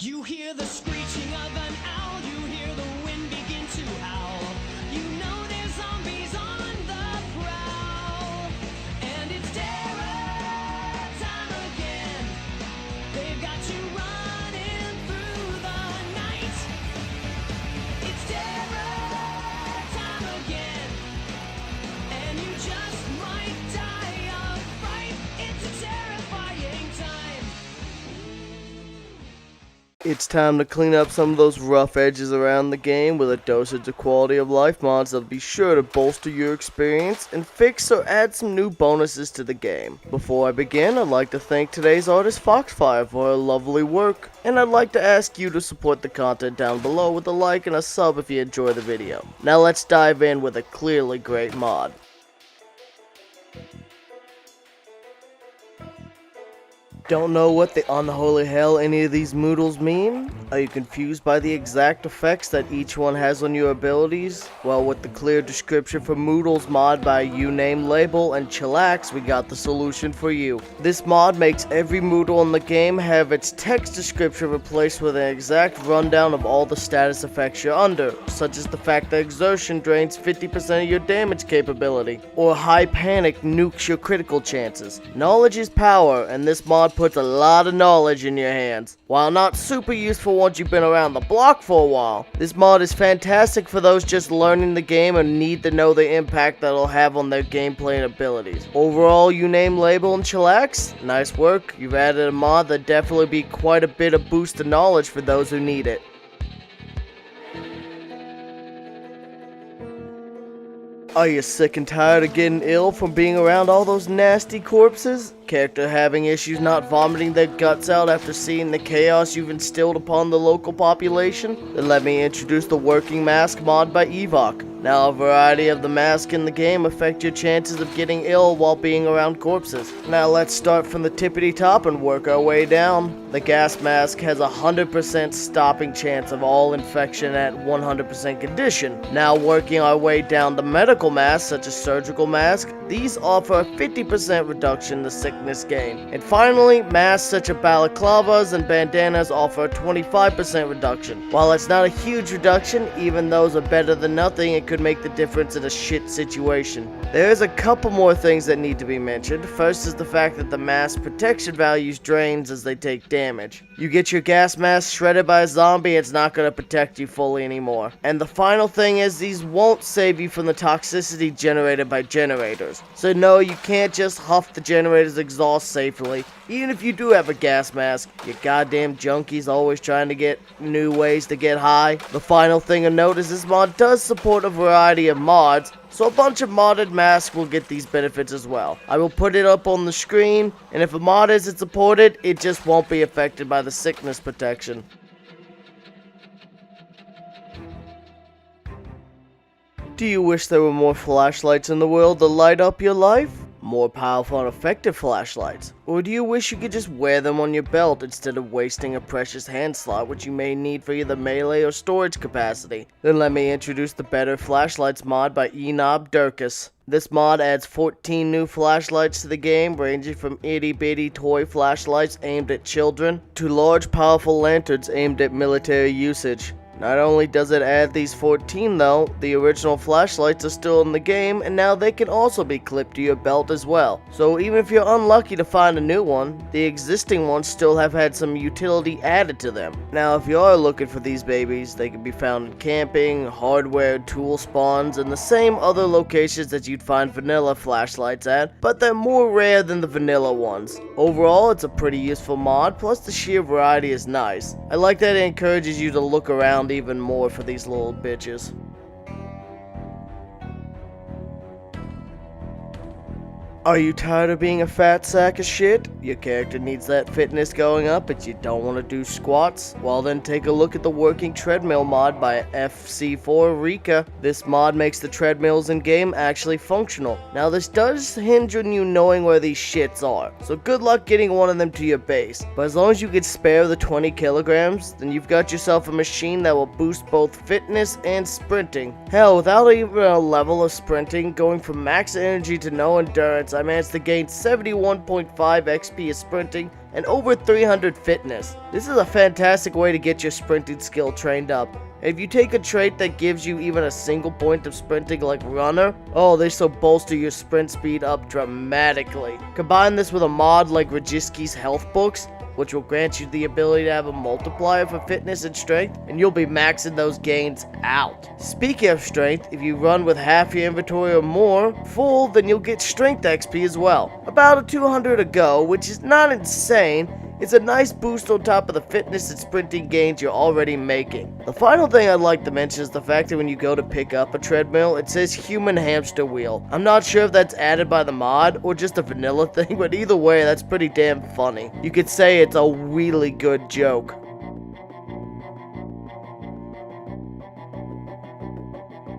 You hear the screeching of an owl, you hear the wind begin to howl. You know there's zombies on the prowl. And it's terror time again. They've got you running through the night. It's terror time again. And you just might die of fright. It's a terrifying time. It's time to clean up some of those rough edges around the game with a dosage of quality of life mods that'll be sure to bolster your experience and fix or add some new bonuses to the game. Before I begin, I'd like to thank today's artist Foxfire for her lovely work, and I'd like to ask you to support the content down below with a like and a sub if you enjoy the video. Now let's dive in with a clearly great mod. Don't know what the unholy hell any of these Moodles mean? Are you confused by the exact effects that each one has on your abilities? Well, with the clear description for Moodles mod by Uname Label and Chillax, we got the solution for you. This mod makes every Moodle in the game have its text description replaced with an exact rundown of all the status effects you're under, such as the fact that exertion drains 50% of your damage capability, or high panic nukes your critical chances. Knowledge is power, and this mod puts a lot of knowledge in your hands. While not super useful once you've been around the block for a while, this mod is fantastic for those just learning the game and need to know the impact that it'll have on their gameplay and abilities. Overall, Uname Label and Chillax, nice work. You've added a mod that definitely be quite a bit of boost to knowledge for those who need it. Are you sick and tired of getting ill from being around all those nasty corpses? Character having issues not vomiting their guts out after seeing the chaos you've instilled upon the local population? Then let me introduce the Working Mask mod by Evoc. Now, a variety of the masks in the game affect your chances of getting ill while being around corpses. Now let's start from the tippity top and work our way down. The gas mask has a 100% stopping chance of all infection at 100% condition. Now working our way down the medical masks, such as surgical mask, these offer a 50% reduction in the sickness gain. And finally, masks such as balaclavas and bandanas offer a 25% reduction. While it's not a huge reduction, even those are better than nothing, it could make the difference in a shit situation. There's a couple more things that need to be mentioned. First is the fact that the mask protection values drains as they take damage. You get your gas mask shredded by a zombie, it's not going to protect you fully anymore. And the final thing is these won't save you from the toxicity generated by generators. So no, you can't just huff the generator's exhaust safely. Even if you do have a gas mask, you goddamn junkies always trying to get new ways to get high. The final thing to note is this mod does support a variety of mods, so a bunch of modded masks will get these benefits as well. I will put it up on the screen, and if a mod isn't supported, it just won't be affected by the sickness protection. Do you wish there were more flashlights in the world to light up your life? More powerful and effective flashlights? Or do you wish you could just wear them on your belt instead of wasting a precious hand slot which you may need for either melee or storage capacity? Then let me introduce the Better Flashlights mod by Enob Durkis. This mod adds 14 new flashlights to the game, ranging from itty bitty toy flashlights aimed at children to large powerful lanterns aimed at military usage. Not only does it add these 14 though, the original flashlights are still in the game and now they can also be clipped to your belt as well. So even if you're unlucky to find a new one, the existing ones still have had some utility added to them. Now if you are looking for these babies, they can be found in camping, hardware, tool spawns, and the same other locations that you'd find vanilla flashlights at, but they're more rare than the vanilla ones. Overall, it's a pretty useful mod, plus the sheer variety is nice. I like that it encourages you to look around even more for these little bitches. Are you tired of being a fat sack of shit? Your character needs that fitness going up but you don't want to do squats? Well then take a look at the Working Treadmill mod by FC4 Rika. This mod makes the treadmills in game actually functional. Now this does hinge on you knowing where these shits are, so good luck getting one of them to your base. But as long as you can spare the 20 kilograms, then you've got yourself a machine that will boost both fitness and sprinting. Hell, without even a level of sprinting, going from max energy to no endurance, I managed to gain 71.5 XP of sprinting and over 300 fitness. This is a fantastic way to get your sprinting skill trained up. If you take a trait that gives you even a single point of sprinting like runner, oh, this will bolster your sprint speed up dramatically. Combine this with a mod like Rajiski's health books, which will grant you the ability to have a multiplier for fitness and strength, and you'll be maxing those gains out. Speaking of strength, if you run with half your inventory or more full, then you'll get strength XP as well. About a 200 a go, which is not insane. It's a nice boost on top of the fitness and sprinting gains you're already making. The final thing I'd like to mention is the fact that when you go to pick up a treadmill, it says human hamster wheel. I'm not sure if that's added by the mod or just a vanilla thing, but either way, that's pretty damn funny. You could say it's a really good joke.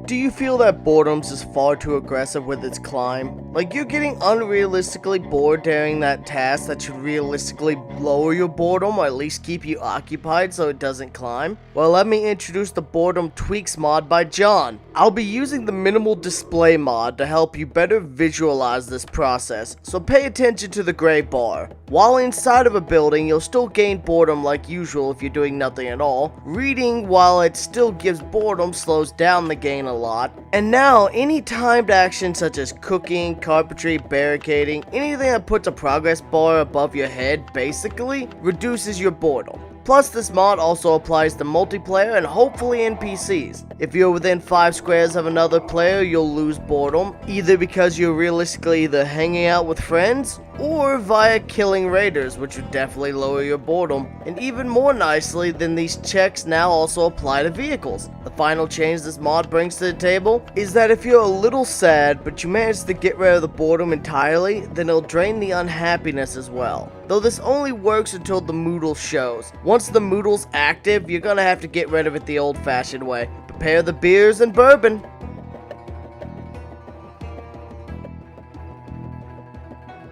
Do you feel that Boredoms is far too aggressive with its climb? Like you're getting unrealistically bored during that task that should realistically lower your boredom or at least keep you occupied so it doesn't climb? Well, let me introduce the Boredom Tweaks mod by John. I'll be using the minimal display mod to help you better visualize this process, so pay attention to the gray bar. While inside of a building, you'll still gain boredom like usual if you're doing nothing at all. Reading, while it still gives boredom, slows down the gain a lot. And now, any timed action such as cooking, carpentry, barricading, anything that puts a progress bar above your head basically reduces your boredom. Plus, this mod also applies to multiplayer and hopefully NPCs. If you're within 5 squares of another player, you'll lose boredom, either because you're realistically either hanging out with friends or via killing raiders, which would definitely lower your boredom. And even more nicely than these checks now also apply to vehicles. The final change this mod brings to the table is that if you're a little sad but you manage to get rid of the boredom entirely, then it'll drain the unhappiness as well. Though this only works until the Moodles shows. Once the Moodles active, you're gonna have to get rid of it the old-fashioned way. Prepare the beers and bourbon.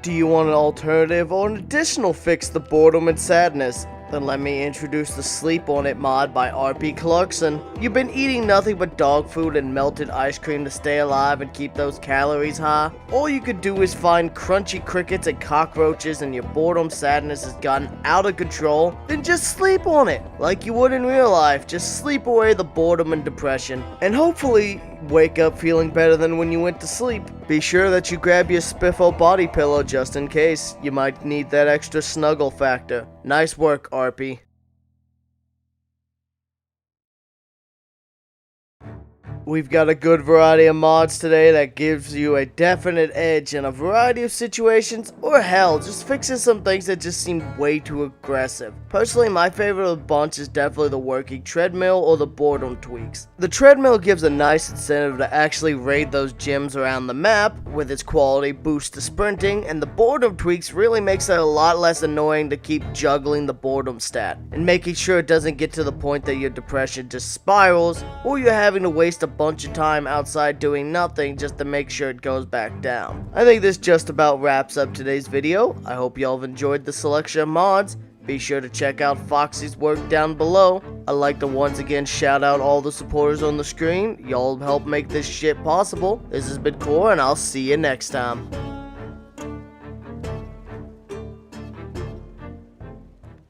Do you want an alternative or an additional fix to boredom and sadness? Then let me introduce the Sleep On It mod by RP Clarkson. You've been eating nothing but dog food and melted ice cream to stay alive and keep those calories high? All you could do is find crunchy crickets and cockroaches and your boredom sadness has gotten out of control? Then just sleep on it, like you would in real life. Just sleep away the boredom and depression. And hopefully, wake up feeling better than when you went to sleep. Be sure that you grab your spiffo body pillow just in case. You might need that extra snuggle factor. Nice work, RP. We've got a good variety of mods today that gives you a definite edge in a variety of situations, or hell, just fixes some things that just seem way too aggressive. Personally, my favorite of the bunch is definitely the working treadmill or the boredom tweaks. The treadmill gives a nice incentive to actually raid those gyms around the map with its quality boost to sprinting, and the boredom tweaks really makes it a lot less annoying to keep juggling the boredom stat, and making sure it doesn't get to the point that your depression just spirals, or you're having to waste a bunch of time outside doing nothing just to make sure it goes back down. I think this just about wraps up today's video. I hope y'all have enjoyed the selection of mods. Be sure to check out Foxy's work down below. I'd like to once again shout out all the supporters on the screen. Y'all help make this shit possible. This has been Core, and I'll see you next time.